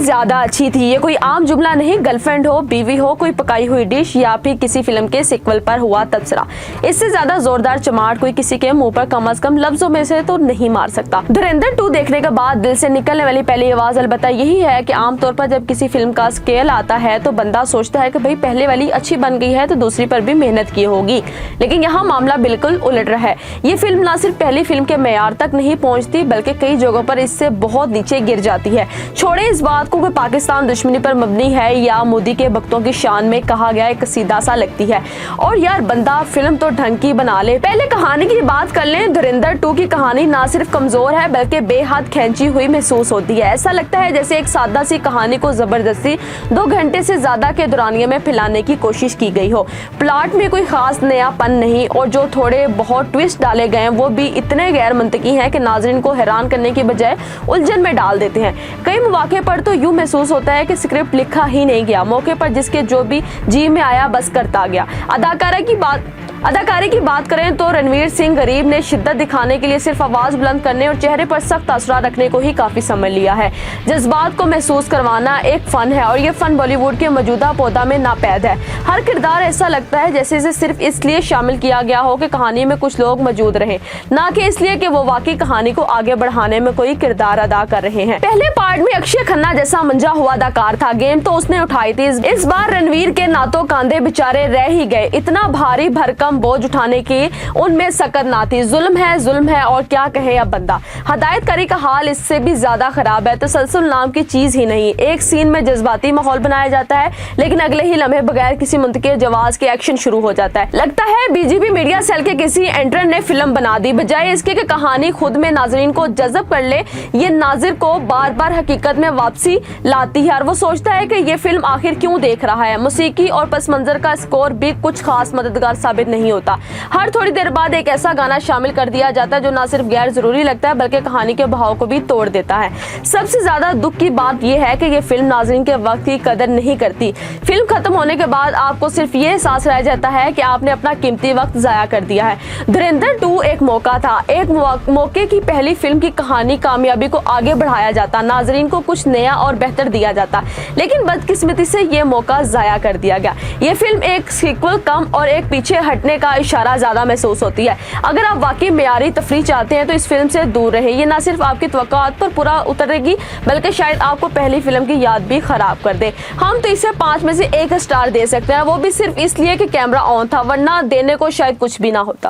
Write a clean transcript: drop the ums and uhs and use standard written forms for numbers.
ज्यादा अच्छी थी। ये कोई आम जुमला नहीं, गर्लफ्रेंड हो, बीवी हो, कोई पकाई हुई डिश या फिर किसी फिल्म के सीक्वल पर हुआ तबसरा। इससे ज्यादा जोरदार चमाट कोई किसी के मुंह पर कम से कम लफ्जों में से तो नहीं मार सकता। धुरंधर 2 देखने के बाद दिल से निकलने वाली पहली आवाज अलबत्ता यही है कि आमतौर पर जब किसी फिल्म का स्केल आता है तो बंदा सोचता है कि भाई पहले वाली अच्छी बन गई है तो दूसरी पर भी मेहनत की होगी, लेकिन यहाँ मामला बिल्कुल उलट रहा है। ये फिल्म न सिर्फ पहली फिल्म के मेयार तक नहीं पहुंचती बल्कि कई जगहों पर इससे बहुत नीचे गिर जाती है। छोड़े इस बात को कि पाकिस्तान दुश्मनी पर मबनी है या मोदी के भक्तों की शान में कहा गया एक सीधा सा लगती है। और यार बंदा फिल्म तो ढंग की बना ले। पहले कहानी की बात कर लें। धुरंधर 2 की कहानी ना सिर्फ कमजोर है बल्कि बेहद खींची हुई महसूस होती है। ऐसा लगता है जैसे एक सादा सी कहानी को जबरदस्ती 2 घंटे से ज्यादा के दौरानिये में फैलाने की कोशिश की गई हो। प्लॉट में कोई खास नयापन नहीं और जो थोड़े बहुत ट्विस्ट डाले गए वो भी इतने गैर मंतकी हैं कि नाजरीन को हैरान करने की बजाय उलझन में डाल देते हैं। कई मौके पर तो यूं महसूस होता है कि स्क्रिप्ट लिखा ही नहीं गया, मौके पर जिसके जो भी जी में आया बस करता गया। अदाकारी की बात करें तो रणवीर सिंह गरीब ने शिद्दत दिखाने के लिए सिर्फ आवाज बुलंद करने और चेहरे पर सख्त असरार रखने को ही काफी समझ लिया है। जज्बात को महसूस करवाना एक फन है और ये फन बॉलीवुड के मौजूदा पौधा में नापैद है। हर किरदार ऐसा लगता है जैसे इसे सिर्फ इसलिए शामिल किया गया हो कि कहानी में कुछ लोग मौजूद रहे, ना कि इसलिए कि वो वाकई कहानी को आगे बढ़ाने में कोई किरदार अदा कर रहे हैं। पहले पार्ट में अक्षय खन्ना जैसा मंजा हुआ अदाकार था, गेम तो उसने उठाई थी। इस बार रणवीर के नातों कांधे बेचारे रह ही गए। इतना भारी भरकम बोझ उठाने की उनमें सकत ना थी। जुल्म है और क्या कहे अब बंदा। हदायतकारी का हाल इससे भी ज्यादा खराब है। तसलसल नाम की चीज ही नहीं। एक सीन में जज्बाती माहौल बनाया जाता है लेकिन अगले ही लम्हे बगैर किसी मुंतके जवाब के एक्शन शुरू हो जाता है। लगता है बीजीपी मीडिया सेल के किसी एंटर ने फिल्म बना दी, बजाय इसके कि कहानी खुद में नाजरीन को जज्ब कर ले। ये नाजिर को बार बार हकीकत में वापसी लाती है और वो सोचता है कि ये फिल्म आखिर क्यों देख रहा है। मौसीकी और पस मंजर का स्कोर भी कुछ खास मददगार साबित नहीं होता। हर थोड़ी देर बाद एक ऐसा गाना शामिल कर दिया जाता है जो ना सिर्फ गैर जरूरी लगता है बल्कि कहानी के बहाव को भी तोड़ देता है। सबसे ज्यादा दुख की बात यह है कि ये फिल्म नाज़रीन के वक्त की कदर नहीं करती। फिल्म खत्म होने के बाद आपको सिर्फ ये एहसास रह जाता है कि आपने अपना कीमती वक्त जाया कर दिया है। धुरंधर 2 एक मौका था, एक मौके की पहली फिल्म की कहानी कामयाबी को आगे बढ़ाया जाता, नाज़रीन को कुछ नया और बेहतर दिया जाता, लेकिन बदकिस्मती से ये मौका जाया कर दिया गया। ये फिल्म एक सीक्वल कम और एक पीछे हटने का इशारा ज्यादा महसूस होती है। अगर आप वाकई मेयारी तफरीह चाहते हैं तो इस फिल्म से दूर रहे। ये ना सिर्फ आपकी तवक्कुआत पर पूरा उतरेगी बल्कि शायद आपको पहली फिल्म की याद भी खराब कर दे। हम तो इसे 5 में से 1 स्टार दे सकते हैं, वो भी सिर्फ इसलिए कि कैमरा ऑन था, वरना देने को शायद कुछ भी ना होता।